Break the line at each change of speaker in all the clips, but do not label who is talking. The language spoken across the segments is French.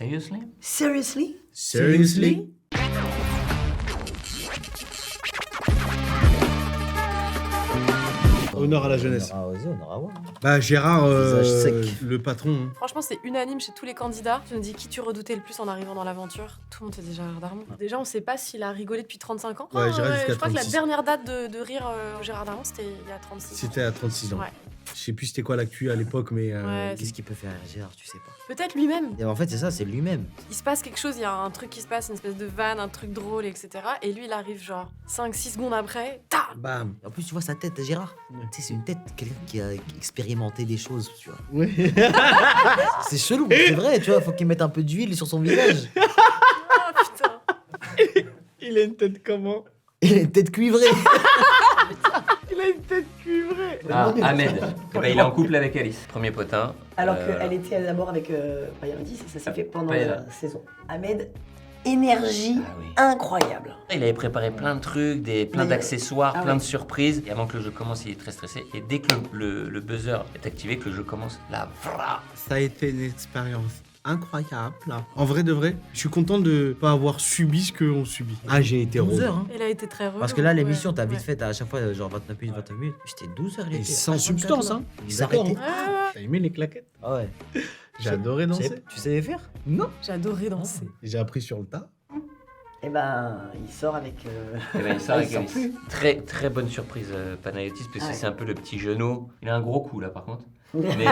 Seriously?
Seriously?
Seriously? Honneur à la jeunesse.
Ah, vas-y, on aura à voir.
Bah Gérard,
Visage sec.
le patron. Hein.
Franchement, c'est unanime chez tous les candidats. Tu me dis qui tu redoutais le plus en arrivant dans l'aventure. Tout le monde te dit Gérard Darmon. Déjà, on sait pas s'il a rigolé depuis 35 ans.
Ouais, Gérard jusqu'à
je crois que la
36.
dernière date de rire au Gérard Darmon, c'était il y a 36 ans.
C'était à 36 ans.
Ouais.
Je sais plus c'était quoi l'actu à l'époque, mais...
Ouais,
Qu'est-ce qu'il peut faire, Gérard, tu sais pas.
peut-être lui-même.
Et en fait, c'est ça, c'est lui-même.
Il se passe quelque chose, il y a un truc qui se passe, une espèce de vanne, un truc drôle, etc. Et lui, il arrive genre 5-6 secondes après, ta.
Bam.
En plus, tu vois sa tête, Gérard.
Ouais.
Tu sais, c'est une tête de quelqu'un qui a expérimenté des choses, tu vois.
Ouais.
C'est chelou, mais c'est vrai, tu vois, faut qu'il mette un peu d'huile sur son visage.
Ah putain.
Il a une tête comment?
Il a une tête cuivrée.
Il a une tête cuivrée.
Ah, Ahmed. Eh ben, il est en couple avec Alice. Premier potin.
Alors qu'elle était d'abord avec Bayardi, ça s'est fait pendant
Paella.
la saison. Ahmed, énergie
Ah oui.
incroyable.
Il avait préparé plein de trucs, plein
Mais-
d'accessoires,
Ah
plein
ouais.
de surprises. Et avant que le jeu commence, il est très stressé. Et dès que le buzzer est activé, que le jeu commence, là, vra.
Ça a été une expérience incroyable. Là. En vrai de vrai, je suis content de pas avoir subi ce qu'on subit. Ah, j'ai été
12
heureux.
heures, hein.
Il a été très heureux.
Parce que là, l'émission, t'as vite
Ouais.
fait à chaque fois, genre 29 minutes, 29 minutes. J'étais 12 heures, il
Et
était.
sans
24
substance,
là.
hein.
Il
D'accord.
s'arrêtait.
Ouais, ouais.
T'as aimé les claquettes?
Ah ouais.
J'ai adoré danser.
Tu savais faire?
Non.
J'ai adoré danser.
J'ai appris sur le tas.
Et ben, il sort avec.
Eh ben, il sort avec
il sort
Alice.
plus.
Très, très bonne surprise, Panayotis, parce que
Ah ouais.
c'est un peu le petit genou. Il a un gros coup, là, par contre. Mais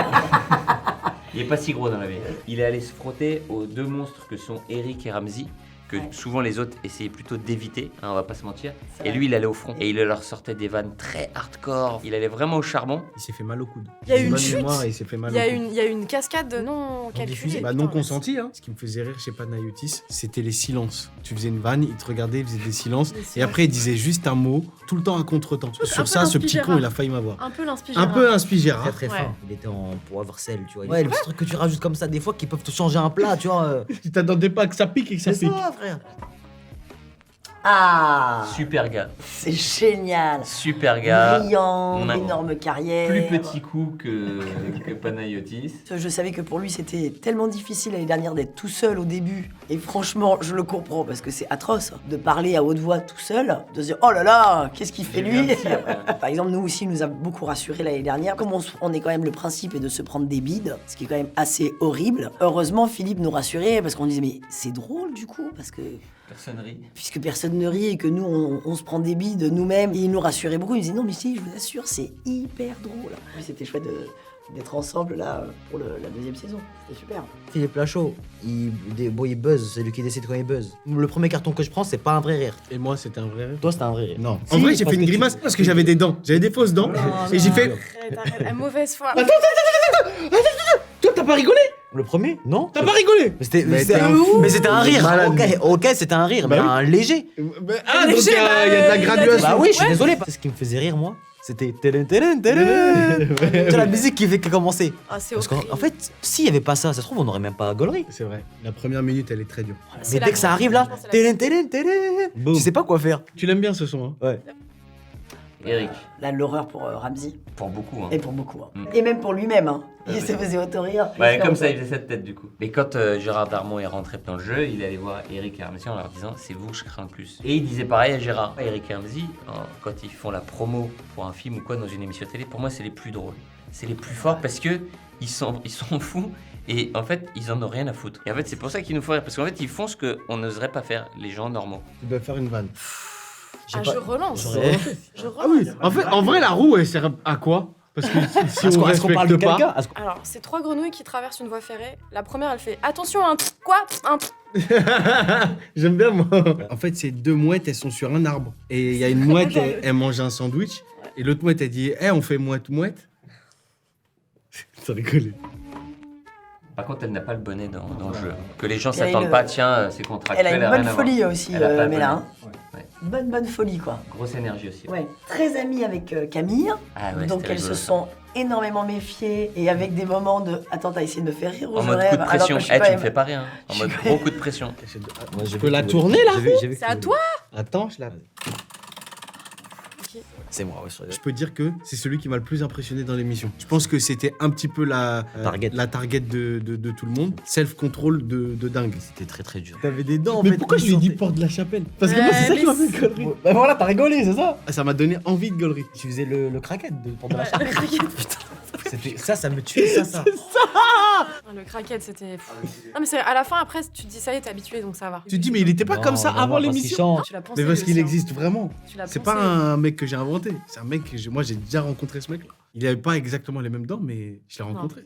il est pas si gros dans la vie. Il est allé se frotter aux deux monstres que sont Eric et Ramsey, que
Ouais.
souvent les autres essayaient plutôt d'éviter, hein, on va pas se mentir.
C'est
Et
vrai.
lui, il allait au front. Et il leur sortait des vannes très hardcore. Il allait vraiment au charbon.
Il s'est fait mal au coude.
Il y a
J'ai
eu une
bonne
chute.
mémoire et il s'est fait mal
Il y,
au
a
coude.
une, il y a une cascade non calculée.
diffusée.
Bah
putain,
non consenti, hein. Ce qui me faisait rire chez Panayotis, c'était les silences. Tu faisais une vanne, il te regardait, il faisait des silences.
Des
Et
silences.
après, il disait juste un mot, tout le temps à contre-temps.
un
Sur
peu
ça, ce petit
l'inspire
con,
Gérard.
il a failli m'avoir.
Un peu l'inspire.
Un peu inspiré,
Très très
Ouais.
fin. Il était en poivre sel, tu vois. Ouais, le petit truc que tu rajoutes comme ça, des fois, qui peuvent te changer un plat, tu vois.
Tu t'attendais pas que ça pique et que ça
C'est
pique.
ça, frère.
Ah,
Super gars.
c'est génial.
Super gars.
Brillant,
Ouais.
énorme carrière.
Plus petit coup que Panayotis.
Je savais que pour lui, c'était tellement difficile l'année dernière d'être tout seul au début. Et franchement, je le comprends parce que c'est atroce de parler à haute voix tout seul, de se dire oh là là, qu'est-ce qu'il fait
J'ai
lui
vu un petit après.
Par exemple, nous aussi, il nous a beaucoup rassuré l'année dernière. Comme on est quand même le principe est de se prendre des bides, ce qui est quand même assez horrible. Heureusement, Philippe nous rassurait parce qu'on disait mais c'est drôle du coup parce que
Personne rit.
puisque personne ne rit et que nous on se prend des bides nous-mêmes. Et il nous rassurait beaucoup. Il disait non mais si, je vous assure, c'est hyper drôle. C'était chouette d'être ensemble là pour la deuxième saison. C'était super.
Philippe Lachaud, il buzz, c'est lui qui décide quand il buzz. Le premier carton que je prends, c'est pas un vrai rire.
Et moi, c'était un vrai rire.
Toi, c'était un vrai rire.
Non.
Si,
En vrai, j'ai
parce
fait une
que
grimace parce que j'avais des dents. J'avais des fausses dents. Et j'ai fait.
Arrête, à mauvaise foi.
Toi, t'as pas rigolé?
Le premier? Non.
T'as pas rigolé?
Mais c'était
Mais
mais
t'es un
c'était-
fou.
mais c'était un rire.
Malade.
Ok, c'était un rire,
Bah
mais
oui.
un léger.
Ah, donc
Léger,
il y a de la
il a dit-
graduation.
Bah oui, je suis
Ouais.
désolé. Ce qui me faisait rire, moi, c'était télé, télé, télé. C'est la musique qui fait que commencer.
Ah, c'est
Parce
horrible.
qu'en fait, s'il y avait pas ça, ça se trouve, on n'aurait même pas gaulerie.
C'est vrai. La première minute, elle est très dure.
C'est
Mais
la
dès que ça
grande-
arrive là,
je pense que c'est
télé, télé, télé,
Boum.
tu sais pas quoi faire.
Tu l'aimes bien ce son, hein?
Ouais.
Eric,
Là, l'horreur pour Ramsey.
pour beaucoup. Hein.
Et pour beaucoup. Hein.
Mm.
Et même pour lui-même. Hein.
Ah,
Il
oui.
se faisait auto-rire.
Ouais, comme ça, il faisait cette tête du coup. Mais quand Gérard Darmon est rentré dans le jeu, il allait voir Eric et Ramsey en leur disant c'est vous que je crains le plus. Et il disait pareil à Gérard. Eric et Ramsey, hein, quand ils font la promo pour un film ou quoi dans une émission télé, pour moi, c'est les plus drôles. C'est les plus forts parce que ils sont fous et en fait, ils en ont rien à foutre. Et en fait, c'est pour ça qu'ils nous font rire parce qu'en fait, ils font ce qu'on n'oserait pas faire, les gens normaux.
Tu dois faire une vanne.
Ah, je relance.
J'aurais-
Je relance.
Ah oui, en vrai, la roue, elle sert à quoi? Parce que si on
Est-ce qu'on parle de
respecte
quelqu'un?
pas...
Alors, c'est trois grenouilles qui traversent une voie ferrée. La première, elle fait attention, un quoi un
J'aime bien, moi. En fait, ces deux mouettes, elles sont sur un arbre. Et il y a une mouette, elle mange un sandwich. Et l'autre mouette, elle dit on fait mouette-mouette. Ça rigolait.
Par contre, elle n'a pas le bonnet dans le jeu. Que les gens
Elle a
s'attendent
une-
pas, tiens, c'est contractuel.
Elle a une
rien
bonne
à voir.
folie aussi,
Elle a pas le
Mela.
bonnet.
Hein.
Ouais.
Bonne folie, quoi.
Grosse énergie aussi.
Ouais. Très amie avec Camille.
Ah ouais,
donc
c'était
elles se
rigolo, ça.
sont énormément méfiées. Et avec des moments de attends, t'as essayé de me faire rire ou
En
je
mode
rêve
coup de
alors
pression.
que je suis
Eh,
pas
tu me
aimée.
fais pas rien. En
Je
mode
suis
gros coup de pression.
Moi, j'ai
Je
vu
peux la
que-
tourner, là?
j'ai vu que
C'est à
tu-
toi.
Attends, je la...
Ok.
C'est moi, ouais.
Je peux dire que c'est celui qui m'a le plus impressionné dans l'émission. Je pense que c'était un petit peu la target de tout le monde. Self-control de dingue.
C'était très très dur.
T'avais des dents,
Mais
mais pourquoi je lui ai dit porte de la chapelle? Parce que moi, c'est ça qui m'a fait gaulerie.
Bah voilà, t'as rigolé, c'est ça?
Ah, ça m'a donné envie de gaulerie.
Tu faisais le craquette pour de la
Ouais,
chape.
le craquette, putain.
Ça me tuait, ça.
Le craquette, c'était. Non, mais c'est à la fin, après, tu te dis ça y est, t'es habitué, donc ça va.
Tu te dis, mais il était pas comme ça avant l'émission.
Tu l'as pensé.
Mais parce
lui
qu'il
aussi, hein.
existe vraiment.
Tu l'as
C'est
pensé.
pas un mec que j'ai inventé. C'est un mec que moi j'ai déjà rencontré ce mec-là. Il avait pas exactement les mêmes dents, mais je l'ai rencontré.